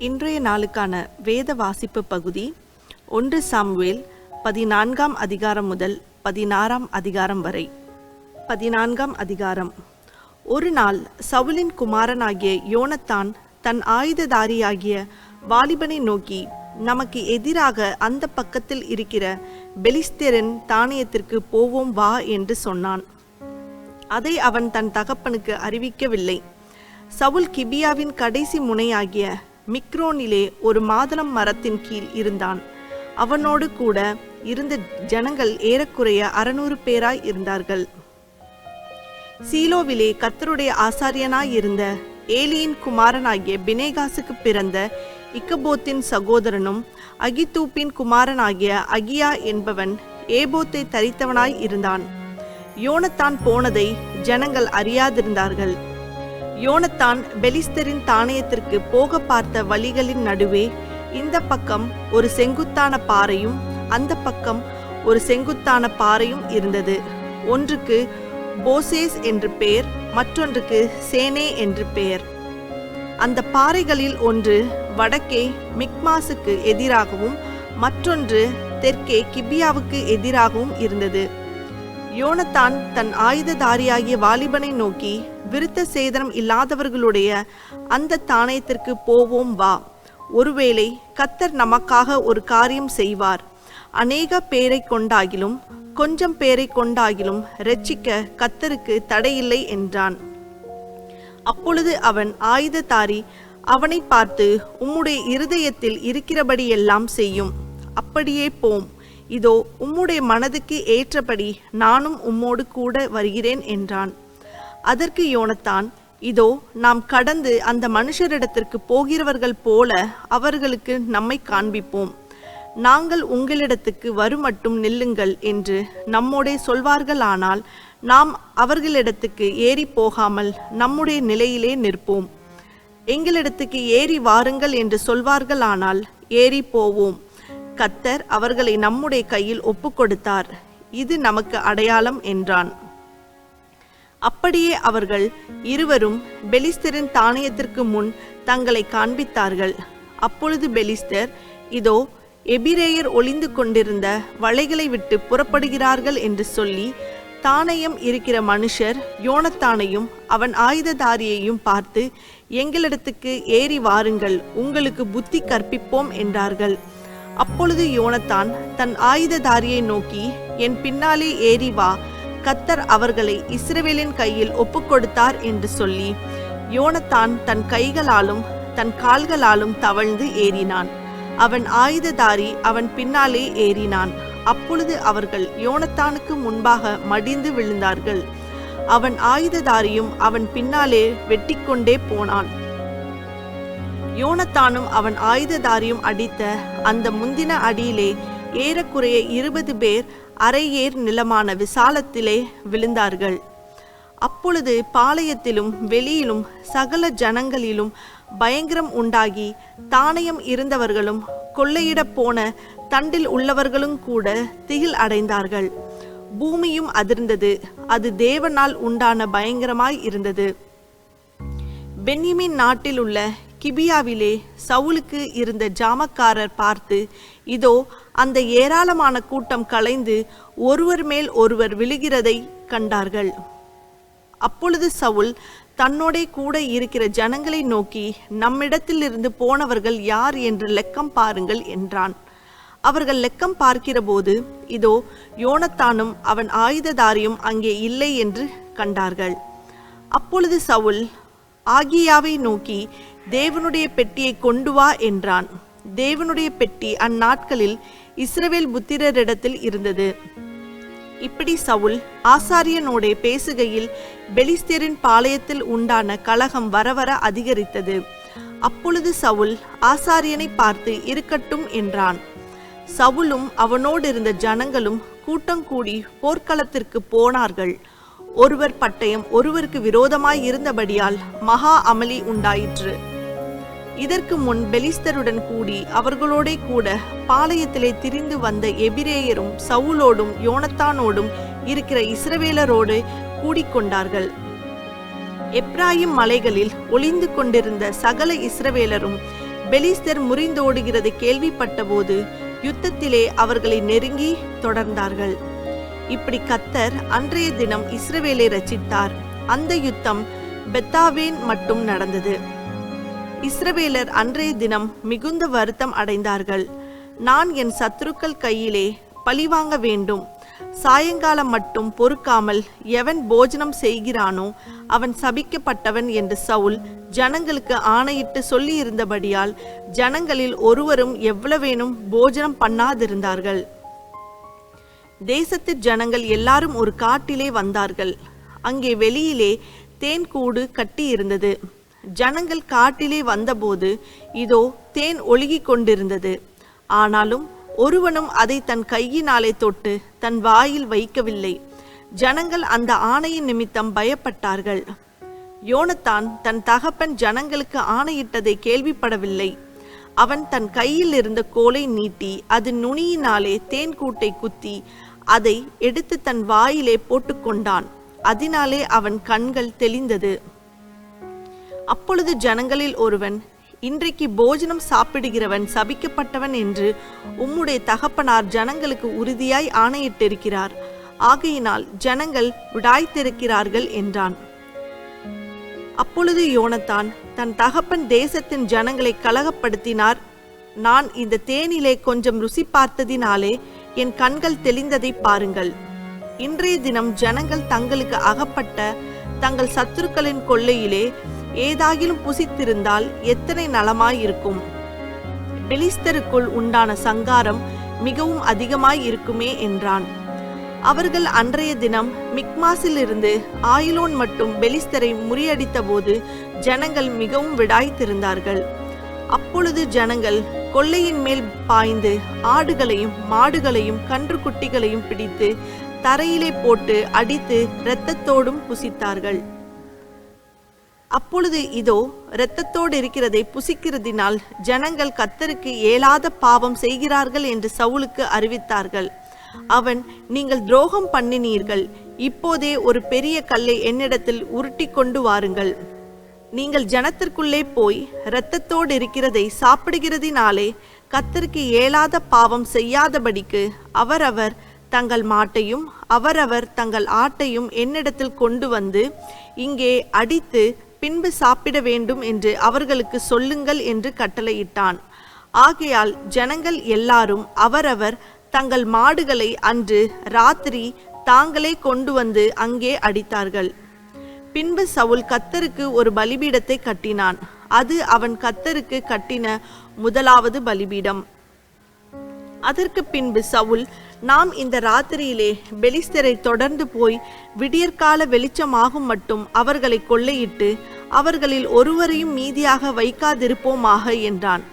இன்றைய நாளுக்கான வேத வாசிப்பு பகுதி 1 சாமுவேல் 14ஆம் அதிகாரம் முதல் 16ஆம் அதிகாரம் வரை. 14ஆம் அதிகாரம். ஒரு நாள் சவுலின் குமாரனாகிய யோனத்தான் தன் ஆயுததாரியாகிய வாலிபனை நோக்கி, நமக்கு எதிராக அந்த பக்கத்தில் இருக்கிற பெலிஸ்தரின் தானியத்திற்கு போவோம் வா என்று சொன்னான். அதை அவன் தன் தகப்பனுக்கு அறிவிக்கவில்லை. சவுல் கிபியாவின் கடைசி முனையாகிய மிக்ரோனிலே ஒரு மாதளம் மரத்தின் கீழ் இருந்தான். அவனோடு கூட இருந்த ஜனங்கள் ஏறக்குறைய 600 பேராய் இருந்தார்கள். சீலோவிலே கர்த்தருடைய ஆசாரியனாய் இருந்த ஏலியின் குமாரனாகிய பினேகாசுக்கு பிறந்த இக்கபோத்தின் சகோதரனும் அகிதூப்பின் குமாரனாகிய அகியா என்பவன் ஏபோத்தை தரித்தவனாய் இருந்தான். யோனத்தான் போனதை ஜனங்கள் அறியாதிருந்தார்கள். யோனத்தான் பெலிஸ்தரின் தானியத்திற்கு போக பார்த்த வழிகளின் நடுவே இந்த பக்கம் ஒரு செங்குத்தான பாறையும் அந்த பக்கம் ஒரு செங்குத்தான பாறையும் இருந்தது. ஒன்றுக்கு போசேஸ் என்று பெயர், மற்றொன்றுக்கு சேனே என்று பெயர். அந்த பாறைகளில் ஒன்று வடக்கே மிக்மாசுக்கு எதிராகவும் மற்றொன்று தெற்கே கிபியாவுக்கு எதிராகவும் இருந்தது. யோனத்தான் தன் ஆயுததாரியாகிய வாலிபனை நோக்கி, விருத்த சேதனம் இல்லாதவர்களுடைய அந்த தானியத்திற்கு போவோம் வா. ஒருவேளை கர்த்தர் நமக்காக ஒரு காரியம் செய்வார். அநேக பேரை கொண்டாகிலும் கொஞ்சம் பேரை கொண்டாகிலும் இரட்சிக்க கர்த்தருக்கு தடையில்லை என்றான். அப்பொழுது அவன் ஆயுததாரி அவனை பார்த்து, உம்முடைய இருதயத்தில் இருக்கிறபடியெல்லாம் செய்யும், அப்படியே போம். இதோ உம்முடைய மனதுக்கு ஏற்றபடி நானும் உம்மோடு கூட வருகிறேன் என்றான். அதற்கு யோனத்தான், இதோ நாம் கடந்து அந்த மனுஷரிடத்திற்கு போகிறவர்கள் போல அவர்களுக்கு நம்மை காண்பிப்போம். நாங்கள் உங்களிடத்துக்கு வருமட்டும் நில்லுங்கள் என்று நம்மோடே சொல்வார்களானால் நாம் அவர்களிடத்துக்கு ஏறி போகாமல் நம்முடைய நிலையிலே நிற்போம். எங்களிடத்துக்கு ஏறி வாருங்கள் என்று சொல்வார்களானால் ஏறி போவோம். கர்த்தர் அவர்களை நம்முடைய கையில் ஒப்புக் கொடுத்தார், இது நமக்கு அடையாளம் என்றான். அப்படியே அவர்கள் இருவரும் பெலிஸ்தரின் தானியத்திற்கு முன் தங்களை காண்பித்தார்கள். அப்பொழுது பெலிஸ்தர், இதோ எபிரேயர் ஒளிந்து கொண்டிருந்த வளைகளை விட்டு புறப்படுகிறார்கள் என்று சொல்லி தானியம் இருக்கிற மனுஷர் யோனத்தானையும் அவன் ஆயுததாரியையும் பார்த்து, எங்களிடத்துக்கு ஏறி வாருங்கள், உங்களுக்கு புத்தி கற்பிப்போம் என்றார்கள். அப்பொழுது யோனத்தான் தன் ஆயுததாரியை நோக்கி, என் பின்னாலே ஏறி வா, கர்த்தர் அவர்களை இஸ்ரவேலின் கையில் ஒப்புக்கொடுத்தார் என்று சொல்லி யோனத்தான் தன் கைகளாலும் தன் கால்களாலும் தவழ்ந்து ஏறினான். அவன் ஆயுததாரி அவன் பின்னாலே ஏறினான். அப்பொழுது அவர்கள் யோனத்தானுக்கு முன்பாக மடிந்து விழுந்தார்கள். அவன் ஆயுததாரியும் அவன் பின்னாலே வெட்டிக்கொண்டே போனான். யோனத்தானும் அவன் ஆயுததாரியும் அடித்த அந்த முந்தின அடியிலே ஏறக்குறைய 20 பேர் அரை ஏர் நிலமான விசாலத்திலே விழுந்தார்கள். அப்பொழுது பாளையத்திலும் வெளியிலும் சகல ஜனங்களிலும் பயங்கரம் உண்டாகி தானியம் இருந்தவர்களும் கொள்ளையிட போன தண்டில் உள்ளவர்களும் கூட திகில் அடைந்தார்கள். பூமியும் அதிர்ந்தது. அது தேவனால் உண்டான பயங்கரமாய் இருந்தது. பென்யமீன் நாட்டில் உள்ள கிபியாவிலே சவுலுக்கு இருந்த ஜாமக்காரர் பார்த்து, இதோ அந்த ஏராளமான கூட்டம் கலைந்து ஒருவர் மேல் ஒருவர் விழுகிறதை கண்டார்கள். அப்பொழுது சவுல் தன்னோடே கூட இருக்கிற ஜனங்களை நோக்கி, நம்மிடத்திலிருந்து போனவர்கள் யார் என்று லெக்கம் பாருங்கள் என்றான். அவர்கள் லெக்கம் பார்க்கிறபோது இதோ யோனத்தானும் அவன் ஆயுததாரியும் அங்கே இல்லை என்று கண்டார்கள். அப்பொழுது சவுல் ஆகியாவை நோக்கி, தேவனுடைய பெட்டியை கொண்டு வா என்றான். தேவனுடைய பெட்டி அந்நாட்களில் இஸ்ரவேல் புத்திரரிடத்தில் இருந்தது. இப்படி சவுல் ஆசாரியனோடே பேசுகையில் பெலிஸ்தரின் பாளையத்தில் உண்டான கலகம் வரவர அதிகரித்தது. அப்பொழுது சவுல் ஆசாரியனை பார்த்து, இருக்கட்டும் என்றான். சவுலும் அவனோடு இருந்த ஜனங்களும் கூட்டம் கூடி போர்க்களத்திற்கு போனார்கள். ஒருவர் பட்டயம் ஒருவருக்கு விரோதமாய் இருந்தபடியால் மகா அமளி உண்டாயிற்று. இதற்கு முன் பெலிஸ்தருடன் கூடி அவர்களோடே கூட பாளையத்திலே திரிந்து வந்த எபிரேயரும் சவுலோடும் யோனத்தானோடும் இருக்கிற இஸ்ரவேலரோடு கூடிக்கொண்டார்கள். எப்ராயிம் மலைகளில் ஒளிந்து கொண்டிருந்த சகல இஸ்ரவேலரும் பெலிஸ்தர் முறிந்தோடுகிறது கேள்விப்பட்டபோது யுத்தத்திலே அவர்களை நெருங்கி தொடர்ந்தார்கள். இப்படி கர்த்தர் அன்றைய தினம் இஸ்ரவேலை ரட்சித்தார். அந்த யுத்தம் பெத்தாவேன் மட்டும் நடந்தது. இஸ்ரவேலர் அன்றைய தினம் மிகுந்த வருத்தம் அடைந்தார்கள். நான் என் சத்துருக்கள் கையிலே பழிவாங்க வேண்டும், சாயங்காலம் மட்டும் பொறுக்காமல் எவன் போஜனம் செய்கிறானோ அவன் சபிக்கப்பட்டவன் என்று சவுல் ஜனங்களுக்கு ஆணையிட்டு சொல்லியிருந்தபடியால் ஜனங்களில் ஒருவரும் எவ்வளவேனும் போஜனம் பண்ணாதிருந்தார்கள். தேசத்து ஜனங்கள் எல்லாரும் ஒரு காட்டிலே வந்தார்கள். அங்கே வெளியிலே தேன் கூடு கட்டி இருந்தது. ஜனங்கள் காட்டிலே வந்தபோது இதோ தேன் ஒழுகிக் கொண்டிருந்தது. ஆனாலும் ஒருவனும் அதை தன் கையினாலே தொட்டு தன் வாயில் வைக்கவில்லை. ஜனங்கள் அந்த ஆணையின் நிமித்தம் பயப்பட்டார்கள். யோனத்தான் தன் தகப்பன் ஜனங்களுக்கு ஆணையிட்டதை கேள்விப்படவில்லை. அவன் தன் கையில் இருந்த கோலை நீட்டி அது நுனியினாலே தேன் கூட்டை குத்தி அதை எடுத்து தன் வாயிலே போட்டுக்கொண்டான். அதனாலே அவன் கண்கள் தெளிந்தது. அப்பொழுது ஜனங்களில் ஒருவன், இன்றைக்கு போஜனம் சாப்பிடுகிறவன் சபிக்கப்பட்டவன் என்று உம்முடைய தகப்பனார் ஜனங்களுக்கு உறுதியாய் ஆணையிட்டிருக்கிறார். ஆகையினால் ஜனங்கள் விடாய்த்திருக்கிறார்கள் என்றான். அப்பொழுது யோனத்தான் தன் தகப்பன் தேசத்தின் ஜனங்களை கலகப்படுத்தினார். நான் இந்த தேனிலே கொஞ்சம் ருசி பார்த்ததினாலே என் கண்கள் தெளிந்ததை பாருங்கள். இன்றைய தினம் ஜனங்கள் தங்களுக்கு அகப்பட்ட தங்கள் சத்துருக்களின் கொள்ளையிலே ஏதாகிலும் புசித்திருந்தால் எத்தனை நலமாயிருக்கும். பெலிஸ்தருக்குள் உண்டான சங்காரம் மிகவும் அதிகமாய் இருக்குமே என்றான். அவர்கள் அன்றைய தினம் மிக்மாசிலிருந்து ஆயிலோன் மட்டும் பெலிஸ்தரை முறியடித்த போது ஜனங்கள் மிகவும் விடாய்த்திருந்தார்கள். அப்பொழுது ஜனங்கள் கொள்ளையின் மேல் பாய்ந்து ஆடுகளையும் மாடுகளையும் கன்றுக்குட்டிகளையும் பிடித்து தரையிலே போட்டு அடித்து இரத்தத்தோடும் புசித்தார்கள். அப்பொழுது இதோ இரத்தத்தோடு இருக்கிறதை புசிக்கிறதினால் ஜனங்கள் கர்த்தருக்கு இயலாத பாவம் செய்கிறார்கள் என்று சவுலுக்கு அறிவித்தார்கள். அவன், நீங்கள் துரோகம் பண்ணினீர்கள், இப்போதே ஒரு பெரிய கல்லை என்னிடத்தில் உருட்டி கொண்டு வாருங்கள். நீங்கள் ஜனத்திற்குள்ளே போய் இரத்தத்தோடு இருக்கிறதை சாப்பிடுகிறதினாலே கர்த்தருக்கு இயலாத பாவம் செய்யாதபடிக்கு அவரவர் தங்கள் மாட்டையும் அவரவர் தங்கள் ஆட்டையும் என்னிடத்தில் கொண்டு வந்து இங்கே அடித்து பின்பு சாப்பிட வேண்டும் என்று அவர்களுக்கு சொல்லுங்கள் என்று கட்டளையிட்டான். ஆகையால் ஜனங்கள் எல்லாரும் அவரவர் தங்கள் மாடுகளை அன்று ராத்திரி தாங்களே கொண்டு வந்து அங்கே அடித்தார்கள். பின்பு சவுல் கர்த்தருக்கு ஒரு பலிபீடத்தை கட்டினான். அது அவன் கர்த்தருக்கு கட்டின முதலாவது பலிபீடம். அதற்கு பின்பு சவுல், நாம் இந்த ராத்திரியிலே பெலிஸ்தரை தொடர்ந்து போய் விடியற்கால வெளிச்சமாகும் மட்டும் அவர்களை கொள்ளையிட்டு அவர்களில் ஒருவரையும் மீதியாக வைக்காதிருப்போமாக என்றான்.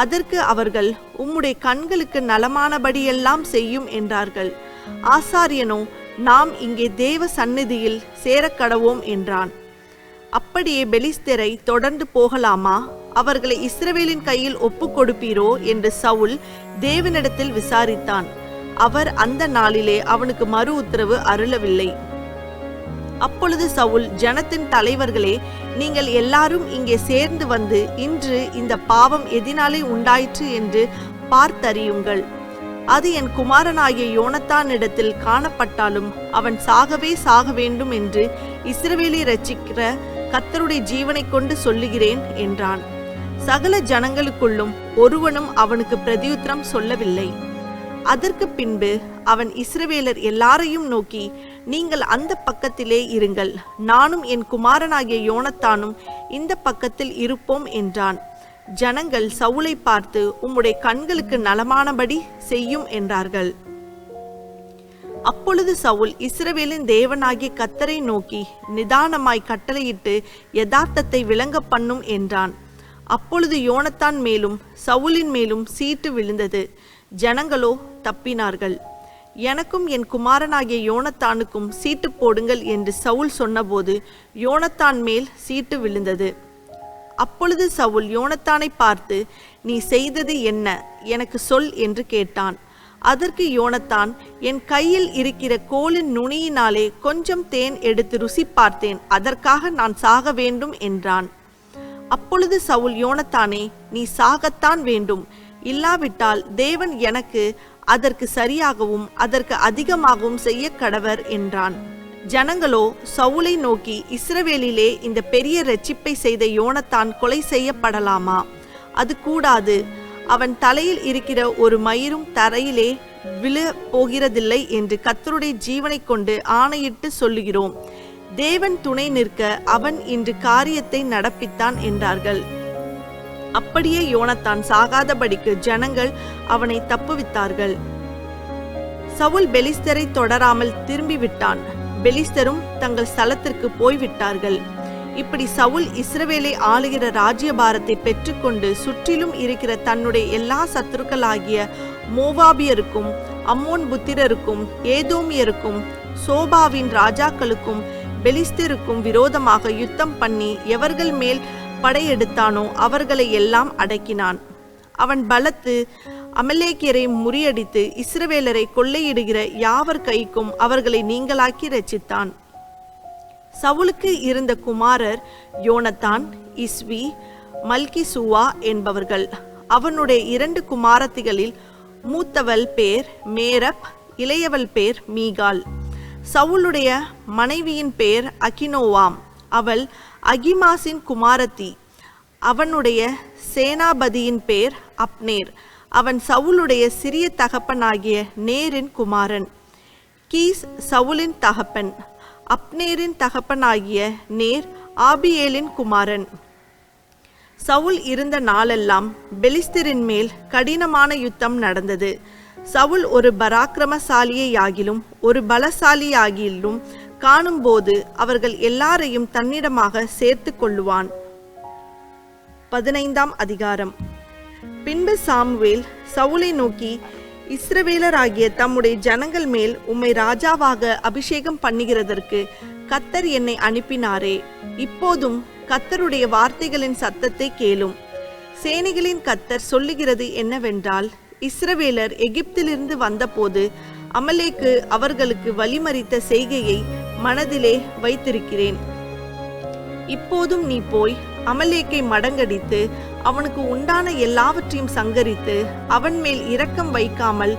அதற்கு அவர்கள், உம்முடைய கண்களுக்கு நலமானபடியெல்லாம் செய்யும் என்றார்கள். ஆசாரியனோ, நாம் இங்கே தேவ சந்நிதியில் சேரக்கடவோம் என்றான். அப்படியே பெலிஸ்தரை தொடர்ந்து போகலாமா? அவர்களை இஸ்ரவேலின் கையில் ஒப்பு கொடுப்பீரோ என்று சவுல் தேவனிடத்தில் விசாரித்தான். அவர் அந்த நாளிலே அவனுக்கு மறு உத்தரவு அருளவில்லை. அப்பொழுது சவுல், ஜனத்தின் தலைவர்களே, நீங்கள் எல்லாரும் இங்கே சேர்ந்து வந்து இன்று இந்த பாவம் எதினாலே உண்டாயிற்று என்று பார்த்தறியுங்கள். அது என் குமாரனாகிய யோனத்தானிடத்தில் காணப்பட்டாலும் அவன் சாகவே சாக வேண்டும் என்று இஸ்ரவேலை ரட்சிக்கிற கர்த்தருடைய ஜீவனை கொண்டு சொல்லுகிறேன் என்றான். சகல ஜனங்களுக்குள்ளும் ஒருவனும் அவனுக்கு பிரதியுத்தரம் சொல்லவில்லை. அதற்கு பின்பு அவன் இஸ்ரவேலர் எல்லாரையும் நோக்கி, நீங்கள் அந்த பக்கத்திலே இருங்கள், நானும் என் குமாரனாகிய யோனத்தானும் இந்த பக்கத்தில் இருப்போம் என்றான். ஜனங்கள் சவுலை பார்த்து, உம்முடைய கண்களுக்கு நலமானபடி செய்யும் என்றார்கள். அப்பொழுது சவுல் இஸ்ரவேலின் தேவனாகிய கர்த்தரை நோக்கி நிதானமாய் கட்டளையிட்டு யதார்த்தத்தை விளங்க பண்ணும் என்றான். அப்பொழுது யோனத்தான் மேலும் சவுலின் மேலும் சீட்டு விழுந்தது. ஜனங்களோ தப்பினார்கள். எனக்கும் என் குமாரனாகிய யோனத்தானுக்கும் சீட்டு போடுங்கள் என்று சவுல் சொன்னபோது யோனத்தான் மேல் சீட்டு விழுந்தது. அப்பொழுது சவுல் யோனத்தானை பார்த்து, நீ செய்தது என்ன? எனக்கு சொல் என்று கேட்டான். அதற்கு யோனத்தான், என் கையில் இருக்கிற கோலின் நுனியினாலே கொஞ்சம் தேன் எடுத்து ருசி பார்த்தேன், அதற்காக நான் சாக வேண்டும் என்றான். அப்பொழுது சவுல், யோனத்தானே, நீ சாகத்தான் வேண்டும், இல்லாவிட்டால் தேவன் எனக்கு அதற்கு சரியாகவும் அதற்கு அதிகமாகவும் செய்ய கடவர் என்றான். ஜனங்களோ சவுலை நோக்கி, இஸ்ரவேலிலே இந்த பெரிய இரட்சிப்பை செய்த யோனத்தான் கொலை செய்யப்படலாமா? அது கூடாது. அவன் தலையில் இருக்கிற ஒரு மயிரும் தரையிலே விழ போகிறதில்லை என்று கர்த்தருடைய ஜீவனை கொண்டு ஆணையிட்டு சொல்லுகிறோம். தேவன் துணை நிற்க அவன் இன்று காரியத்தை நடப்பித்தான் என்றார்கள். அப்படியே யோனத்தான் சாகாதபடிக்கு ஜனங்கள் அவனை தப்புவித்தார்கள். சவுல் பெலிஸ்தரை தொடராமல் திரும்பிவிட்டான். பெலிஸ்தரும் தங்கள் ஸ்தலத்திற்கு போய்விட்டார்கள். இப்படி சவுல் இஸ்ரவேலை ஆளுகிற ராஜ்யபாரத்தை பெற்றுக்கொண்டு சுற்றிலும் இருக்கிற தன்னுடைய எல்லா சத்துருக்களாகிய மோவாபியருக்கும் அம்மோன் புத்திரருக்கும் ஏதோமியருக்கும் சோபாவின் ராஜாக்களுக்கும் பெலிஸ்தருக்கும் விரோதமாக யுத்தம் பண்ணி எவர்கள் மேல் படையெடுத்தானோ அவர்களை எல்லாம் அடக்கினான். அவன் பலத்து அமலேக்கியரை முறியடித்து இஸ்ரவேலரை கொள்ளையிடுகிற யாவர் கைக்கும் அவர்களை நீங்களாக்கி ரட்சித்தான். சவுலுக்கு இருந்த குமாரர் யோனத்தான், இஸ்வி, மல்கிசூவா என்பவர்கள். அவனுடைய 2 குமாரத்திகளில் மூத்தவள் பேர் மேரப், இளையவள் பேர் மீகால். சவுலுடைய மனைவியின் பேர் அகினோவாம், அவள் அகிமாசின் குமாரத்தி. அவனுடைய சேனாபதியின் பேர் அப்னேர், அவன் சவுலுடைய சிறிய தகப்பனாகிய நேரின் குமாரன். கீஸ் சவுலின் தகப்பன். அப்னேரின் தகப்பனாகிய நேர் ஆபியேலின் குமாரன். சவுல் இருந்த நாளெல்லாம் பெலிஸ்தரின் மேல் கடினமான யுத்தம் நடந்தது. சவுல் ஒரு பராக்கிரமசாலியாகிலும் ஒரு பலசாலியாகிலும் காணும்போது அவர்கள் எல்லாரையும் தன்னிடமாக சேர்த்து கொள்ளுவான். 15ஆம் அதிகாரம். பின்பு சாமுவேல் சவுலை நோக்கி, இஸ்ரவேலராகிய தம்முடைய ஜனங்கள் மேல் உம்மை ராஜாவாக அபிஷேகம் பண்ணுகிறதற்கு கர்த்தர் என்னை அனுப்பினாரே. இப்போதும் கர்த்தருடைய வார்த்தைகளின் சத்தத்தை கேளும். சேனைகளின் கர்த்தர் சொல்லுகிறது என்னவென்றால், இஸ்ரவேலர் எகிப்திலிருந்து வந்தபோது அமலேக்கு அவர்களுக்கு வழிமறித்த செய்கையை மனதிலே வைத்திருக்கிறேன். இப்போதும் நீ போய் அமலேக்கை மடங்கடித்து அவனுக்கு உண்டான எல்லாவற்றையும் சங்கரித்து அவன் மேல் இரக்கம் வைக்காமல்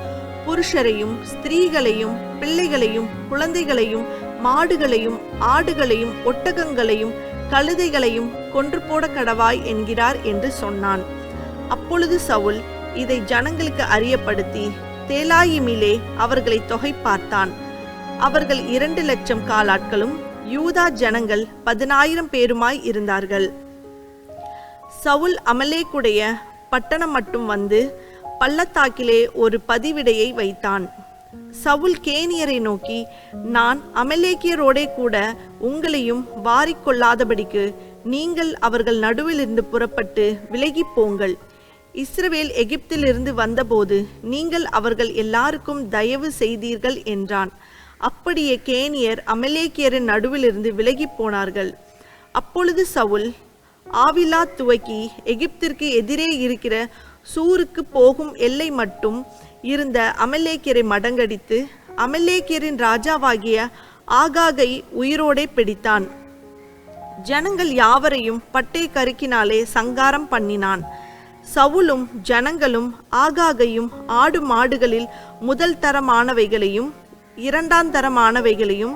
புருஷரையும் ஸ்திரீகளையும் பிள்ளைகளையும் குழந்தைகளையும் மாடுகளையும் ஆடுகளையும் ஒட்டகங்களையும் கழுதைகளையும் கொன்று போட கடவாய் என்கிறார் என்று சொன்னான். அப்பொழுது சவுல் இதை ஜனங்களுக்கு அறியப்படுத்தி தேலாயிமிலே அவர்களை தொகை பார்த்தான். அவர்கள் 2,00,000 காலாட்களும் யூதா ஜனங்கள் 10,000 பேருமாய் இருந்தார்கள். சவுல் அமலேக்குடைய பட்டணம் மட்டும் வந்து பள்ளத்தாக்கிலே ஒரு பதிவிடையை வைத்தான். சவுல் கேனியரை நோக்கி, நான் அமலேக்கியரோடே கூட உங்களையும் வாரிக்கொள்ளாதபடிக்கு நீங்கள் அவர்கள் நடுவிலிருந்து புறப்பட்டு விலகி போங்கள். இஸ்ரவேல் எகிப்திலிருந்து வந்தபோது நீங்கள் அவர்கள் எல்லாருக்கும் தயவு செய்தீர்கள் என்றான். அப்படியே கேனியர் அமலேக்கியரின் நடுவிலிருந்து விலகி போனார்கள். அப்பொழுது சவுல் ஆவிலா துவக்கி எகிப்திற்கு எதிரே இருக்கிற சூருக்கு போகும் எல்லை மட்டும் இருந்த அமலேக்கியரை மடங்கடித்து அமலேக்கியரின் ராஜாவாகிய ஆகாகை உயிரோடே பிடித்தான். ஜனங்கள் யாவரையும் பட்டை கருக்கினாலே சங்காரம் பண்ணினான். சவுலும் ஜனங்களும் ஆகாகையும் ஆடு மாடுகளில் முதல் தரமானவைகளையும் 2ஆம் தரமானவைகளையும்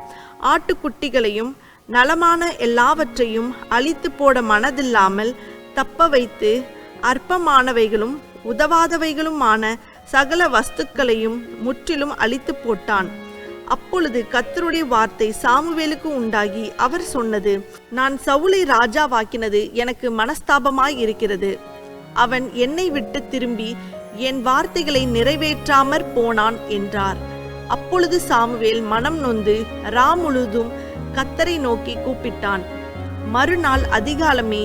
ஆட்டுக்குட்டிகளையும் நலமான எல்லாவற்றையும் அழித்து போட மனதில்லாமல் தப்ப வைத்து அற்பமானவைகளும் உதவாதவைகளுமான சகல வஸ்துக்களையும் முற்றிலும் அழித்து போட்டான். அப்பொழுது கர்த்தருடைய வார்த்தை சாமுவேலுக்கு உண்டாகி அவர் சொன்னது, நான் சவுலை ராஜாவாக்கினது எனக்கு மனஸ்தாபமாய் இருக்கிறது. அவன் என்னை விட்டு திரும்பி என் வார்த்தைகளை நிறைவேற்றாமற் போனான் என்றார். அப்பொழுது சாமுவேல் மனம் நொந்து முழுதும் கர்த்தரை நோக்கி கூப்பிட்டான். மறுநாள் அதிகாலமே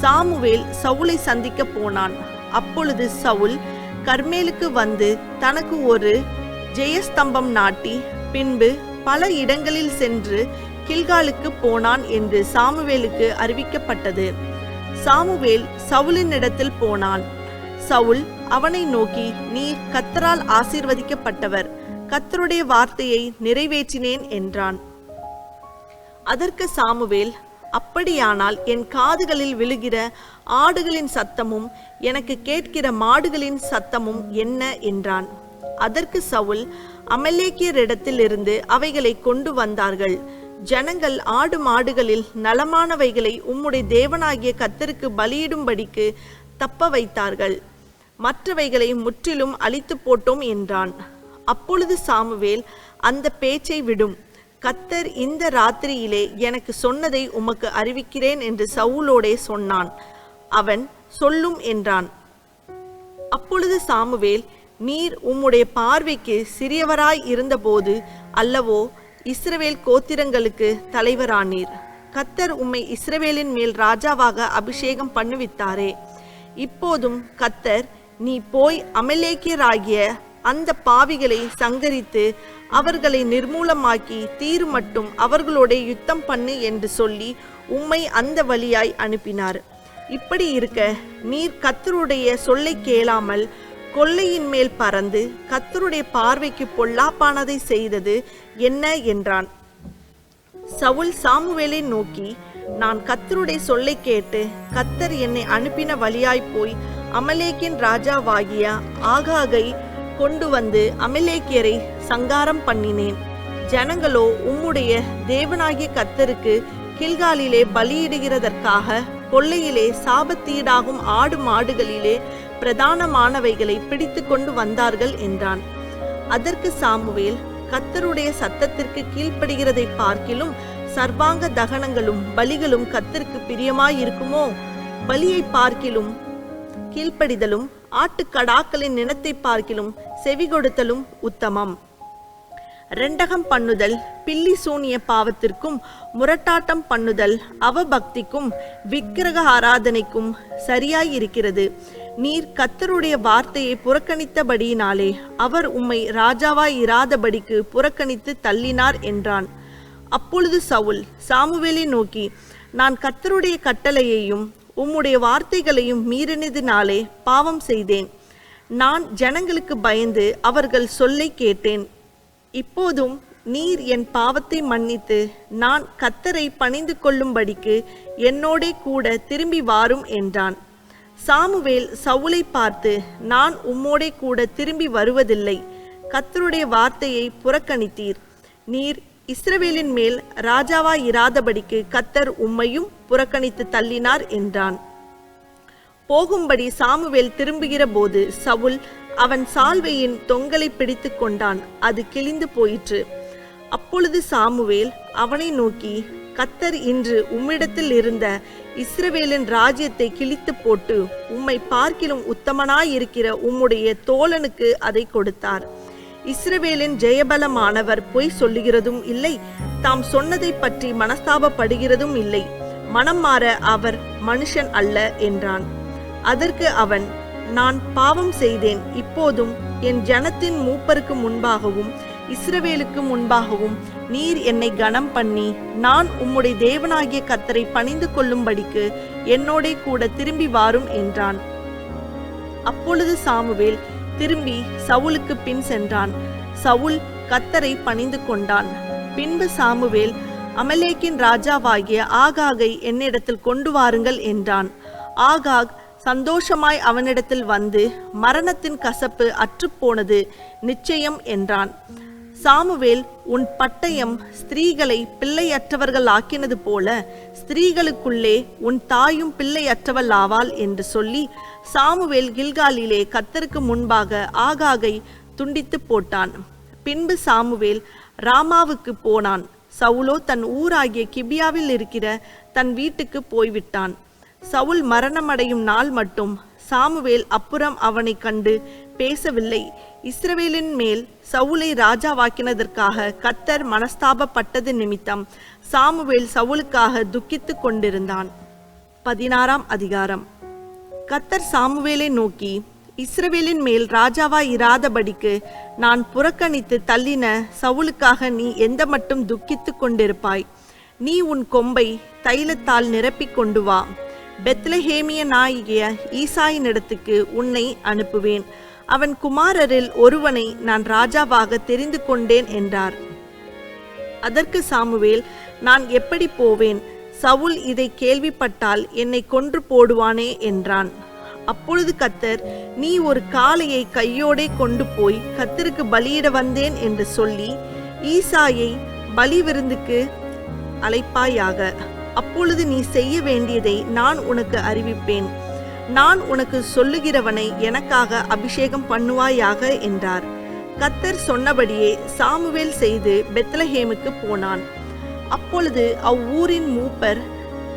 சாமுவேல் சவுலை சந்திக்க போனான். அப்பொழுது சவுல் கர்மேலுக்கு வந்து தனக்கு ஒரு ஜெயஸ்தம்பம் நாட்டி பின்பு பல இடங்களில் சென்று கில்காலுக்கு போனான் என்று சாமுவேலுக்கு அறிவிக்கப்பட்டது. சாமுவேல் சவுலின் இடத்தில் போனான். சவுல் அவனை நோக்கி, நீர் கர்த்தரால் ஆசீர்வதிக்கப்பட்டவர், கர்த்தருடைய வார்த்தையை நிறைவேற்றினேன் என்றான். அதற்கு சாமுவேல், அப்படியானால் என் காதுகளில் விழுகிற ஆடுகளின் சத்தமும் எனக்கு கேட்கிற மாடுகளின் சத்தமும் என்ன என்றான். அதற்கு சவுல், அமலேக்கியரிடத்தில் இருந்து அவைகளை கொண்டு வந்தார்கள். ஜனங்கள் ஆடு மாடுகளில் நலமானவைகளை உம்முடைய தேவனாகிய கர்த்தருக்கு பலியிடும்படிக்கு தப்ப வைத்தார்கள், மற்றவைகளை முற்றிலும் அழித்து போட்டோம் என்றான். அப்பொழுது சாமுவேல், அந்த பேச்சை விடும், கர்த்தர் இந்த ராத்திரியிலே எனக்கு சொன்னதை உமக்கு அறிவிக்கிறேன் என்று சவுலோடே சொன்னான். அவன், சொல்லும் என்றான். அப்பொழுது சாமுவேல், நீர் உம்முடைய பார்வைக்கு சிறியவராய் இருந்தபோது அல்லவோ இஸ்ரவேல் கோத்திரங்களுக்கு தலைவரானீர். கர்த்தர் உம்மை இஸ்ரவேலின் மேல் ராஜாவாக அபிஷேகம் பண்ணுவித்தாரே. இப்போதும் கர்த்தர், நீ போய் அமலேக்கியராகிய அந்த பாவிகளை சங்கரித்து அவர்களை நிர்மூலமாக்கி தீரு மட்டும் அவர்களோட யுத்தம் பண்ணு என்று சொல்லி உம்மை அந்த வழியாய் அனுப்பினார். இப்படி இருக்க நீர் கர்த்தருடைய சொல்லை கேளாமல் கொள்ளையின் மேல் பறந்து கர்த்தருடைய பார்வைக்கு பொல்லாப்பானதை செய்தது என்ன என்றான். சவுல் சாமுவேலை நோக்கி, நான் கர்த்தருடைய சொல்லை கேட்டு கர்த்தர் என்னை அனுப்பின வழியாய் போய் அமலேக்கின் ராஜாவாகிய ஆகாகை கொண்டு வந்து அமலேக்கியரை சங்காரம் பண்ணினேன். ஜனங்களோ உம்முடைய தேவனாகிய கர்த்தருக்கு கில்காலிலே பலியிடுகிறதற்காக கொள்ளையிலே சாபத்தீடாகும் ஆடு மாடுகளிலே பிரதானமானவைகளை பிடித்து கொண்டு வந்தார்கள் என்றான். அதற்கு சாமுவேல், கர்த்தருடைய சத்தத்திற்கு கீழ்ப்படுகிறதை பார்க்கிலும் சர்வாங்க தகனங்களும் பலிகளும் கர்த்தருக்கு பிரியமாயிருக்குமோ? பலியை பார்க்கிலும் கீழ்ப்படிதலும் ஆட்டுக்கடாக்களின் நினத்தை பார்க்கிலும் செவி கொடுத்தலும் உத்தமம். ரெண்டகம் பண்ணுதல் பில்லி சூனிய பாவத்திற்கும் முரட்டாட்டம் பண்ணுதல் அவபக்திக்கும் விக்கிரக ஆராதனைக்கும் சரியாயிருக்கிறது. நீர் கர்த்தருடைய வார்த்தையை புறக்கணித்தபடியினாலே அவர் உம்மை ராஜாவாய் இராதபடிக்கு புறக்கணித்து தள்ளினார் என்றான். அப்பொழுது சவுல் சாமுவேலை நோக்கி, நான் கர்த்தருடைய கட்டளையையும் உம்முடைய வார்த்தைகளையும் மீறினதினாலே பாவம் செய்தேன். நான் ஜனங்களுக்கு பயந்து அவர்கள் சொல்லை கேட்டேன். இப்போதும் நீர் என் பாவத்தை மன்னித்து நான் கர்த்தரை பணிந்து கொள்ளும்படிக்கு என்னோடே கூட திரும்பி வாரும் என்றான். சாமுவேல் சவுலை பார்த்து, நான் உம்மோடே கூட திரும்பி வருவதில்லை. கர்த்தருடைய வார்த்தையை புறக்கணித்தீர். நீர் இஸ்ரவேலின் மேல் ராஜாவாய் இராதபடிக்கு கர்த்தர் உம்மையும் புறக்கணித்து தள்ளினார் என்றான். போகும்படி சாமுவேல் திரும்புகிற போது சவுல் அவன் சால்வையின் தொங்கலை பிடித்து கொண்டான். அது கிழிந்து போயிற்று. அப்பொழுது சாமுவேல் அவனை நோக்கி, கர்த்தர் இன்று உம்மிடத்தில் இருந்த இஸ்ரவேலின் ராஜ்யத்தை கிழித்து போட்டு உம்மை பார்க்கிலும் உத்தமனாயிருக்கிற உம்முடைய தோழனுக்கு அதை கொடுத்தார். இஸ்ரவேலின் ஜெயபலமானவர் பொய் சொல்லுகிறதும் இல்லை, தாம் சொன்னதை பற்றி மனஸ்தாபப்படுகிறதும் இல்லை. மனம் மாற அவர் மனுஷன் அல்ல என்றான். அதற்கு அவன், நான் பாவம் செய்தேன். இப்போதும் என் ஜனத்தின் மூப்பருக்கு முன்பாகவும் இஸ்ரவேலுக்கு முன்பாகவும் நீர் என்னை கனம் பண்ணி நான் உம்முடைய தேவனாகிய கர்த்தரை பணிந்து கொள்ளும்படிக்கு என்னோடே கூட திரும்பி வாரும் என்றான். அப்பொழுது சாமுவேல் திரும்பி சவுலுக்கு பின் சென்றான். சவுல் கர்த்தரை பணிந்து கொண்டான். பின்பு சாமுவேல், அமலேக்கின் ராஜாவாகிய ஆகாகை என்னிடத்தில் கொண்டு வாருங்கள் என்றான். ஆகாக் சந்தோஷமாய் அவனிடத்தில் வந்து, மரணத்தின் கசப்பு அற்றுப்போனது நிச்சயம் என்றான். சாமுவேல், உன் பட்டயம் ஸ்திரீகளை பிள்ளையற்றவர்கள் ஆக்கினது போல ஸ்திரீகளுக்குள்ளே உன் தாயும் பிள்ளையற்றவள் ஆவாள் என்று சொல்லி சாமுவேல் கில்காலிலே கர்த்தருக்கு முன்பாக ஆகாகை துண்டித்து போட்டான். பின்பு சாமுவேல் ராமாவுக்கு போனான். சவுலோ தன் ஊராகிய கிபியாவில் இருக்கிற தன் வீட்டுக்கு போய்விட்டான். சவுல் மரணமடையும் நாள் மட்டும் சாமுவேல் அப்புறம் அவனை கண்டு பேசவில்லை. இஸ்ரவேலின் மேல் சவுலை ராஜாவாக்கினதற்காக கர்த்தர் மனஸ்தாபப்பட்டது நிமித்தம் சாமுவேல் சவுலுக்காக துக்கித்து கொண்டிருந்தான். 16ஆம் அதிகாரம். கர்த்தர் சாமுவேலை நோக்கி, இஸ்ரவேலின் மேல் ராஜாவாய் இராதபடிக்கு நான் புறக்கணித்து தள்ளின சவுலுக்காக நீ எந்த மட்டும் துக்கித்து கொண்டிருப்பாய்? நீ உன் கொம்பை தைலத்தால் நிரப்பிக் கொண்டு வா. பெத்லஹேமியனாகிய ஈசாயினிடத்துக்கு உன்னை அனுப்புவேன். அவன் குமாரரில் ஒருவனை நான் ராஜாவாக தெரிந்து கொண்டேன் என்றார். அதற்கு சாமுவேல், நான் எப்படி போவேன்? சவுல் இதை கேள்விப்பட்டால் என்னை கொன்று போடுவானே என்றான். அப்பொழுது கர்த்தர், நீ ஒரு காளையை கையோடே கொண்டு போய் கர்த்தருக்கு பலியிட வந்தேன் என்று சொல்லி ஈசாயை பலி விருந்துக்கு அழைப்பாயாக. அப்பொழுது நீ செய்ய வேண்டியதை நான் உனக்கு அறிவிப்பேன். நான் உனக்கு சொல்லுகிறவனை எனக்காக அபிஷேகம் பண்ணுவாயாக என்றார். கர்த்தர் சொன்னபடியே சாமுவேல் செய்து பெத்லஹேமுக்கு போனான். அப்பொழுது அவ்வூரின் மூப்பர்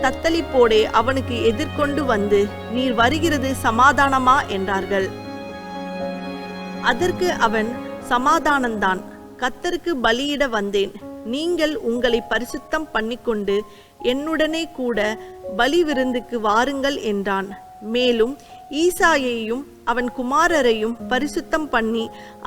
தத்தளிப்போடே அவனுக்கு எதிர்கொண்டு வந்து, நீர் வருகிறது சமாதானமா என்றார்கள். அதற்கு அவன், சமாதானந்தான், கர்த்தருக்கு பலியிட வந்தேன். நீங்கள் உங்களை பரிசுத்தம் பண்ணிக்கொண்டு என்னுடனே கூட பலி விருந்துக்கு வாருங்கள் என்றான். மேலும் ஈசாயையும் அவன் குமாரரையும் பரிசுத்தம் பண்ணி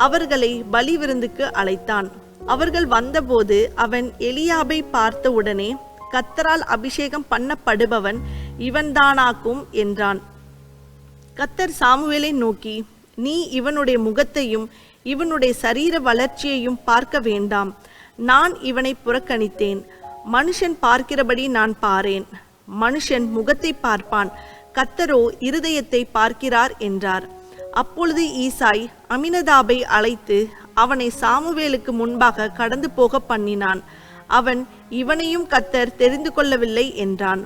அவர்களை பலி விருந்துக்கு அழைத்தான். அவர்கள் வந்தபோது அவன் எலியாபை பார்த்தவுடனே, கர்த்தரால் அபிஷேகம் பண்ணப்படுபவன் இவன்தானாக்கும் என்றான். கர்த்தர் சாமுவேலை நோக்கி, நீ இவனுடைய முகத்தையும் இவனுடைய சரீர வளர்ச்சியையும் பார்க்க வேண்டாம். நான் இவனை புறக்கணித்தேன். மனுஷன் பார்க்கிறபடி நான் பாரேன். மனுஷன் முகத்தை பார்ப்பான், கர்த்தரோ இருதயத்தை பார்க்கிறார் என்றார். அப்பொழுது ஈசாய் அமினதாபை அழைத்து அவனை சாமுவேலுக்கு முன்பாக கடந்து போக பண்ணினான். அவன், இவனையும் கர்த்தர் தெரிந்து கொள்ளவில்லை என்றான்.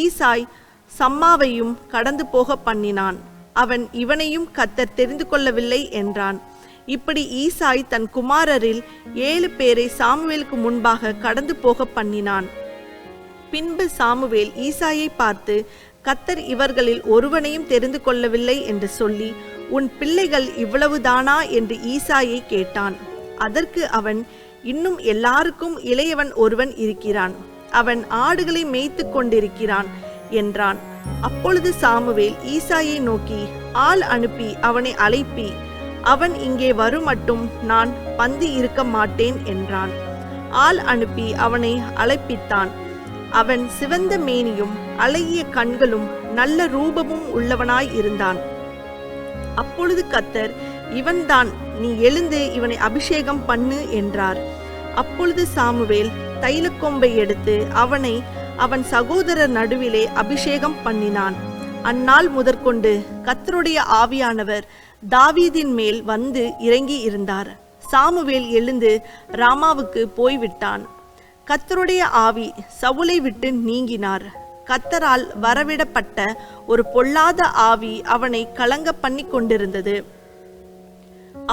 ஈசாய் சம்மாவையும் கடந்து போக பண்ணினான். அவன், இவனையும் கர்த்தர் தெரிந்து கொள்ளவில்லை என்றான். இப்படி ஈசாய் தன் குமாரரில் 7 பேரை சாமுவேலுக்கு முன்பாக கடந்து போக பண்ணினான். பின்பு சாமுவேல் ஈசாயை பார்த்து, கர்த்தர் இவர்களில் ஒருவனையும் தெரிந்து கொள்ளவில்லை என்று சொல்லி, உன் பிள்ளைகள் இவ்வளவுதானா என்று ஈசாயை கேட்டான். அதற்கு அவன், இன்னும் எல்லாருக்கும் இளையவன் ஒருவன் இருக்கிறான். அவன் ஆடுகளை மேய்த்து கொண்டிருக்கிறான் என்றான். அப்பொழுது சாமுவேல் ஈசாயை நோக்கி, ஆள் அனுப்பி அவனை அழைப்பி, அவன் இங்கே வருமட்டும் நான் பந்தி இருக்க மாட்டேன் என்றான். ஆள் அனுப்பி அவனை அழைப்பித்தான். அவன் சிவந்த மேனியும் அழகிய கண்களும் நல்ல ரூபமும் உள்ளவனாய் இருந்தான். அப்பொழுது கர்த்தர், இவன்தான், நீ எழுந்து இவனை அபிஷேகம் பண்ணு என்றார். அப்பொழுது சாமுவேல் தைலக்கொம்பை எடுத்து அவனை அவன் சகோதரர் நடுவிலே அபிஷேகம் பண்ணினான். அந்நாள் முதற்கொண்டு கர்த்தருடைய ஆவியானவர் தாவீதின் மேல் வந்து இறங்கி இருந்தார். சாமுவேல் எழுந்து ராமாவுக்கு போய்விட்டான். கர்த்தருடைய ஆவி சவுலை விட்டு நீங்கினார். கர்த்தரால் வரவிடப்பட்ட ஒரு பொல்லாத ஆவி அவனை கலங்க பண்ணி கொண்டிருந்தது.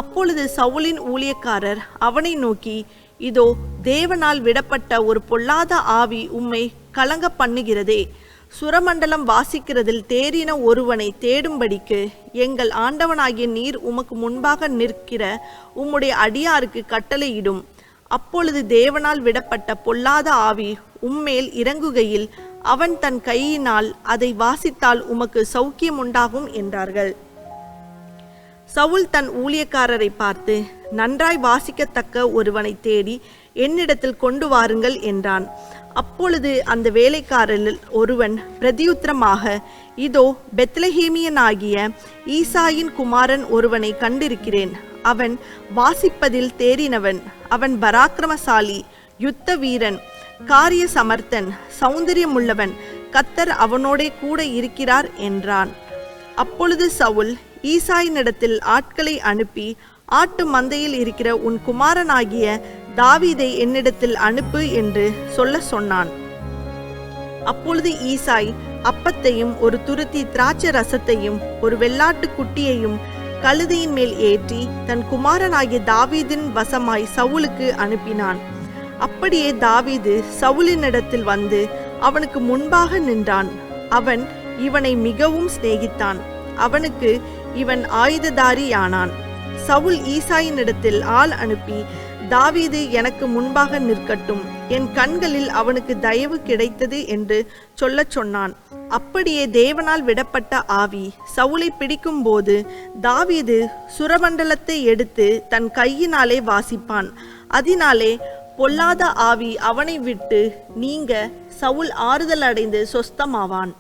அப்பொழுது சவுலின் ஊழியக்காரர் அவனை நோக்கி, இதோ தேவனால் விடப்பட்ட ஒரு பொல்லாத ஆவி உம்மை கலங்க பண்ணுகிறதே. சுரமண்டலம் வாசிக்கிறதில் தேறின ஒருவனை தேடும்படிக்கு எங்கள் ஆண்டவனாகிய நீர் உமக்கு முன்பாக நிற்கிற உம்முடைய அடியாருக்கு கட்டளையிடும். அப்பொழுது தேவனால் விடப்பட்ட பொல்லாத ஆவி உம்மேல் இறங்குகையில் அவன் தன் கையினால் அதை வாசித்தால் உமக்கு சௌக்கியம் உண்டாகும் என்றார்கள். சவுல் தன் ஊழியக்காரரை பார்த்து, நன்றாய் வாசிக்கத்தக்க ஒருவனை தேடி என்னிடத்தில் கொண்டு வாருங்கள் என்றான். அப்பொழுது அந்த வேலைக்காரரில் ஒருவன் பிரதியுத்தரமாக, இதோ பெத்லஹேமியனாகிய ஈசாயின் குமாரன் ஒருவனை கண்டிருக்கிறேன். அவன் வாசிப்பதில் தேறினவன். அவன் பராக்கிரமசாலி, யுத்த வீரன், காரிய சமர்த்தன், சௌந்தரியமுள்ளவன். கர்த்தர் அவனோடே கூட இருக்கிறார் என்றான். அப்பொழுது சவுல் ஈசாயினிடத்தில் ஆட்களை அனுப்பி, ஆட்டு மந்தையில் இருக்கிற உன் குமாரனாகிய தாவீதை என்னிடத்தில் அனுப்பு என்று சொல்ல சொன்னான். அப்பொழுது ஈசாய் அப்பத்தையும் ஒரு துருத்தி திராட்சை ரசத்தையும் ஒரு வெள்ளாட்டு குட்டியையும் கழுதையின் மேல் ஏற்றி தன் குமாரனாகிய தாவீதின் வசமாய் சவுலுக்கு அனுப்பினான். அப்படியே தாவீது சவுலினிடத்தில் வந்து அவனுக்கு முன்பாக நின்றான். அவன் இவனை மிகவும் சிநேகித்தான். அவனுக்கு இவன் ஆயுததாரியானான். சவுல் ஈசாயினிடத்தில் ஆள் அனுப்பி, தாவீது எனக்கு முன்பாக நிற்கட்டும், என் கண்களில் அவனுக்கு தயவு கிடைத்தது என்று சொல்லச் சொன்னான். அப்படியே தேவனால் விடப்பட்ட ஆவி சவுலை பிடிக்கும் போது தாவீது சுரமண்டலத்தை எடுத்து தன் கையினாலே வாசிப்பான். அதனாலே பொல்லாத ஆவி அவனை விட்டு நீங்க சவுல் ஆறுதல் அடைந்து சொஸ்தமாவான்.